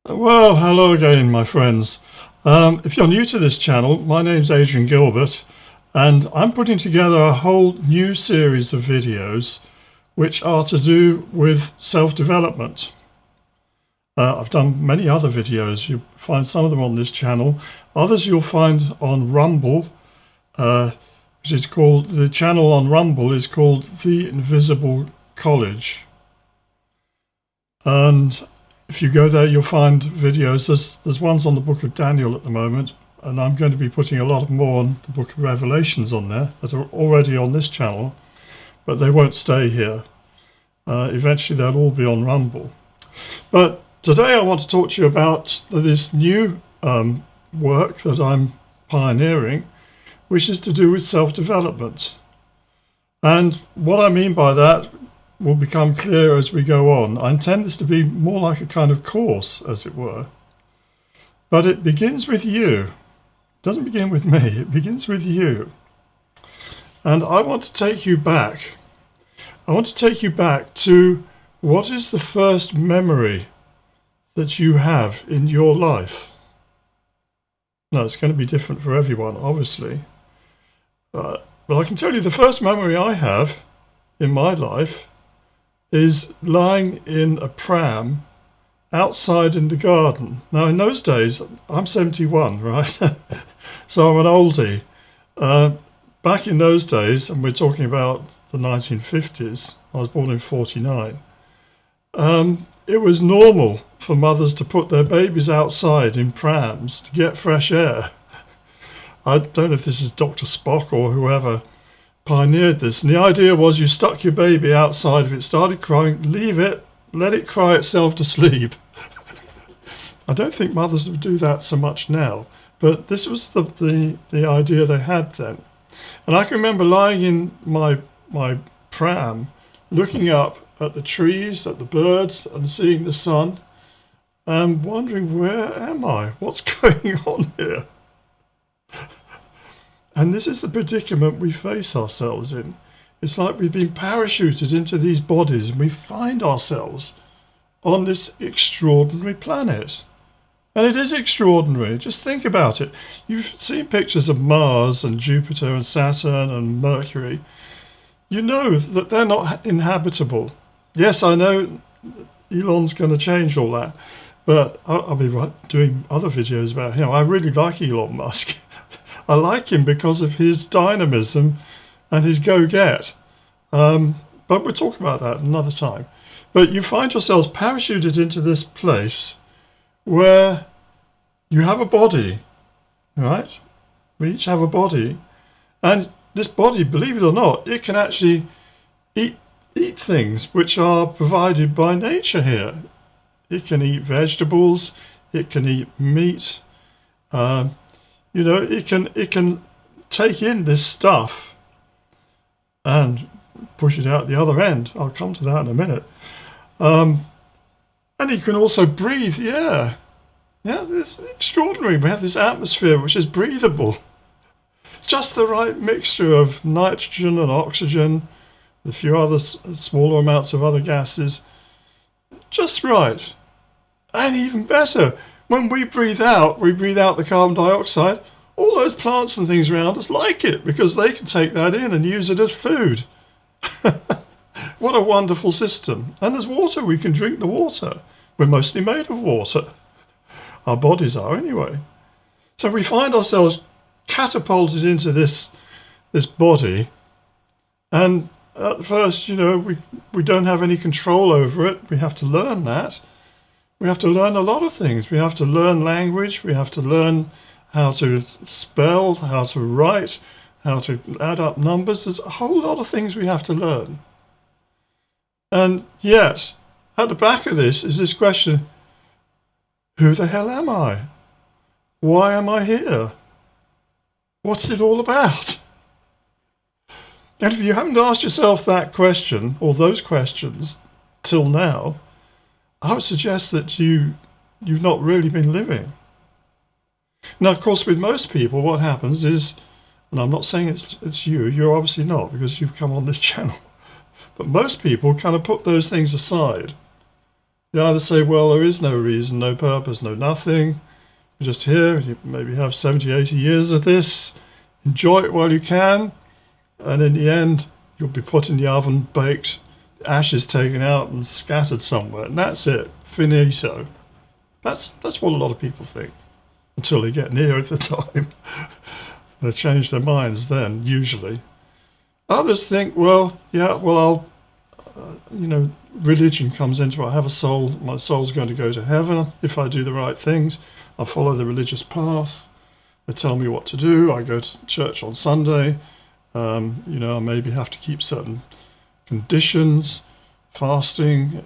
Well, hello again, my friends. If you're new to this channel, my name's Adrian Gilbert, and I'm putting together a whole new series of videos which are to do with self-development. I've done many other videos. You'll find some of them on this channel. Others you'll find on Rumble, which is called, the channel on Rumble is called The Invisible College. And if you go there, you'll find videos. There's ones on the book of Daniel at the moment, and I'm going to be putting a lot more on the book of Revelations on there that are already on this channel, but they won't stay here. Eventually they'll all be on Rumble. But today I want to talk to you about this new work that I'm pioneering, which is to do with self-development. And what I mean by that will become clear as we go on. I intend this to be more like a kind of course, as it were. But it begins with you. It doesn't begin with me, it begins with you. And I want to take you back. I want to take you back to what is the first memory that you have in your life. Now, it's going to be different for everyone, obviously. But I can tell you the first memory I have in my life is lying in a pram outside in the garden. Now, in those days, I'm 71, right? So I'm an oldie. Back in those days, and we're talking about the 1950s, I was born in 49, it was normal for mothers to put their babies outside in prams to get fresh air. I don't know if this is Dr. Spock or whoever pioneered this, and the idea was you stuck your baby outside. If it started crying, leave it, let it cry itself to sleep. I don't think mothers would do that so much now, but this was the idea they had then. And I can remember lying in my pram, looking up at the trees, at the birds, and seeing the sun, and wondering, where am I? What's going on here? And this is the predicament we face ourselves in. It's like we've been parachuted into these bodies and we find ourselves on this extraordinary planet. And it is extraordinary. Just think about it. You've seen pictures of Mars and Jupiter and Saturn and Mercury. You know that they're not inhabitable. Yes, I know Elon's going to change all that, but I'll be doing other videos about him. I really like Elon Musk. I like him because of his dynamism and his go-get. But we'll talk about that another time. But you find yourselves parachuted into this place where you have a body, right? We each have a body. And this body, believe it or not, it can actually eat things which are provided by nature here. It can eat vegetables, it can eat meat, you know, it can take in this stuff and push it out the other end. I'll come to that in a minute. And it can also breathe the air. Yeah, it's extraordinary. We have this atmosphere which is breathable. Just the right mixture of nitrogen and oxygen, a few other smaller amounts of other gases. Just right. And even better, when we breathe out the carbon dioxide. All those plants and things around us like it because they can take that in and use it as food. What a wonderful system. And there's water, we can drink the water. We're mostly made of water. Our bodies are anyway. So we find ourselves catapulted into this body, and at first, you know, we don't have any control over it. We have to learn that. We have to learn a lot of things. We have to learn language. We have to learn how to spell, how to write, how to add up numbers. There's a whole lot of things we have to learn. And yet, at the back of this is this question, who the hell am I? Why am I here? What's it all about? And if you haven't asked yourself that question, or those questions, till now, I would suggest that you've not really been living. Now, of course, with most people, what happens is, and I'm not saying it's you're obviously not, because you've come on this channel, but most people kind of put those things aside. You either say, well, there is no reason, no purpose, no nothing. You're just here. You maybe have 70, 80 years of this. Enjoy it while you can. And in the end, you'll be put in the oven, baked, the ashes taken out and scattered somewhere. And that's it. Finito. That's what a lot of people think. Until they get near at the time. They change their minds then, usually. Others think, well, yeah, well, religion comes into it. I have a soul. My soul's going to go to heaven if I do the right things. I follow the religious path. They tell me what to do. I go to church on Sunday. I maybe have to keep certain conditions, fasting,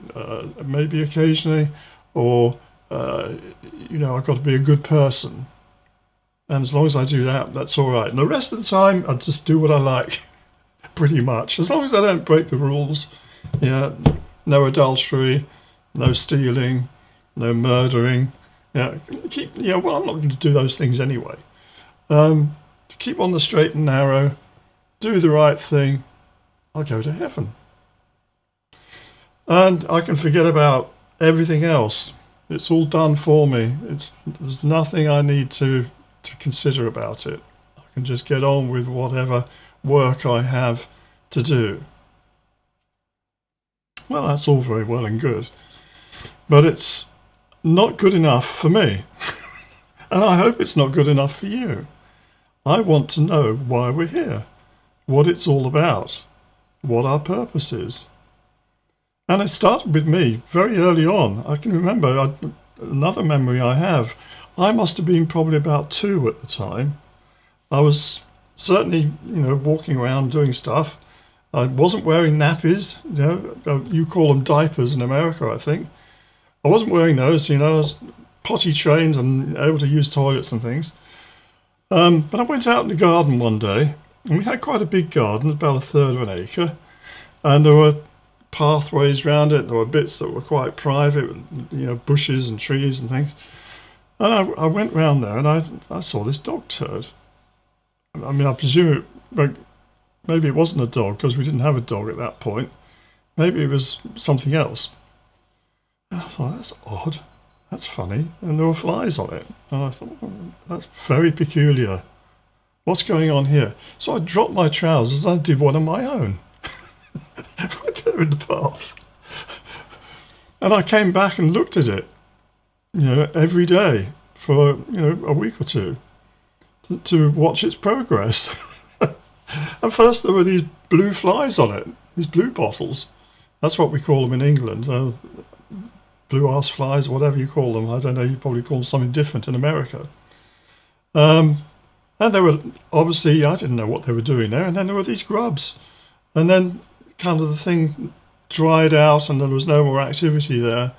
maybe occasionally, or, I've got to be a good person. And as long as I do that, that's all right. And the rest of the time, I just do what I like, pretty much. As long as I don't break the rules. Yeah, no adultery, no stealing, no murdering. Yeah, well, I'm not going to do those things anyway. Keep on the straight and narrow, do the right thing, I'll go to heaven. And I can forget about everything else. It's all done for me. There's nothing I need to consider about it. I can just get on with whatever work I have to do. Well, that's all very well and good, but it's not good enough for me. And I hope it's not good enough for you. I want to know why we're here, what it's all about, what our purpose is. And it started with me very early on. I can remember another memory I have. I must have been probably about 2 at the time. I was certainly, walking around doing stuff. I wasn't wearing nappies. You call them diapers in America, I think. I wasn't wearing those. I was potty trained and able to use toilets and things. But I went out in the garden one day, and we had quite a big garden, about 1/3 of an acre, and there were pathways around it. There were bits that were quite private, bushes and trees and things. And I went round there, and I saw this dog turd. I mean, I presume maybe it wasn't a dog, because we didn't have a dog at that point. Maybe it was something else. And I thought, that's odd. That's funny. And there were flies on it. And I thought, that's very peculiar. What's going on here? So I dropped my trousers and I did one of my own. Right there in the path. And I came back and looked at it, every day for, a week or two to watch its progress. And first there were these blue flies on it, these blue bottles. That's what we call them in England. Blue arse flies, whatever you call them. I don't know, you probably call them something different in America. And they were, obviously, I didn't know what they were doing there. And then there were these grubs. And then kind of the thing dried out and there was no more activity there.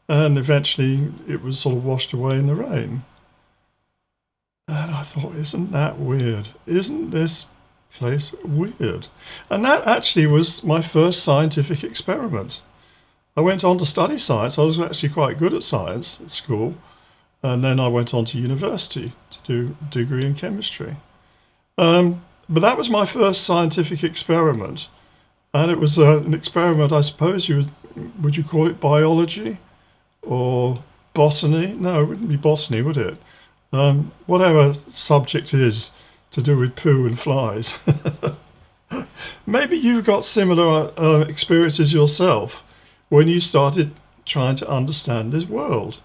And eventually it was sort of washed away in the rain. And I thought, isn't that weird? Isn't this place weird? And that actually was my first scientific experiment. I went on to study science. I was actually quite good at science at school. And then I went on to university to do a degree in chemistry. But that was my first scientific experiment. And it was an experiment, I suppose, would you call it biology or botany? No, it wouldn't be botany, would it? Whatever subject is to do with poo and flies. Maybe you've got similar experiences yourself when you started trying to understand this world.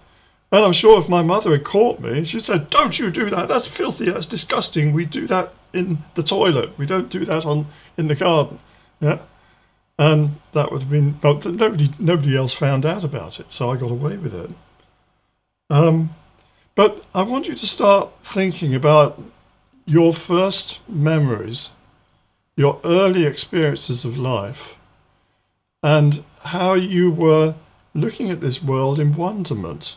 And I'm sure if my mother had caught me, she said, "Don't you do that, that's filthy, that's disgusting. We do that in the toilet. We don't do that in the garden." Yeah. And that would have been, but nobody else found out about it, so I got away with it. But I want you to start thinking about your first memories, your early experiences of life, and how you were looking at this world in wonderment.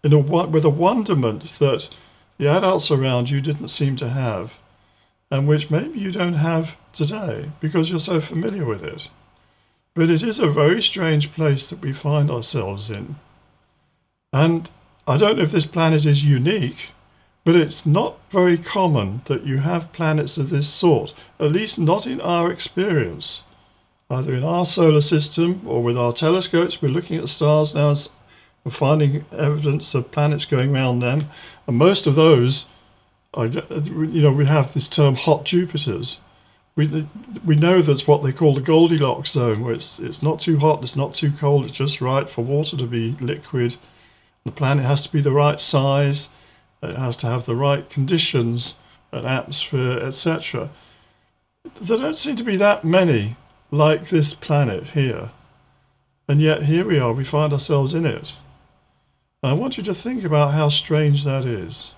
With a wonderment that the adults around you didn't seem to have, and which maybe you don't have today because you're so familiar with it. But it is a very strange place that we find ourselves in. And I don't know if this planet is unique, but it's not very common that you have planets of this sort, at least not in our experience. either in our solar system or with our telescopes. We're looking at the stars now and we're finding evidence of planets going around them. And most of those, we have this term hot Jupiters. We know that's what they call the Goldilocks zone, where it's not too hot, it's not too cold, it's just right for water to be liquid. The planet has to be the right size, it has to have the right conditions, an atmosphere, etc. There don't seem to be that many like this planet here. And yet here we are, we find ourselves in it. And I want you to think about how strange that is.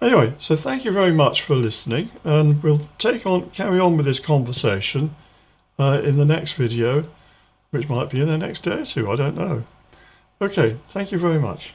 Anyway, so thank you very much for listening, and we'll carry on with this conversation in the next video, which might be in the next day or two, I don't know. Okay, thank you very much.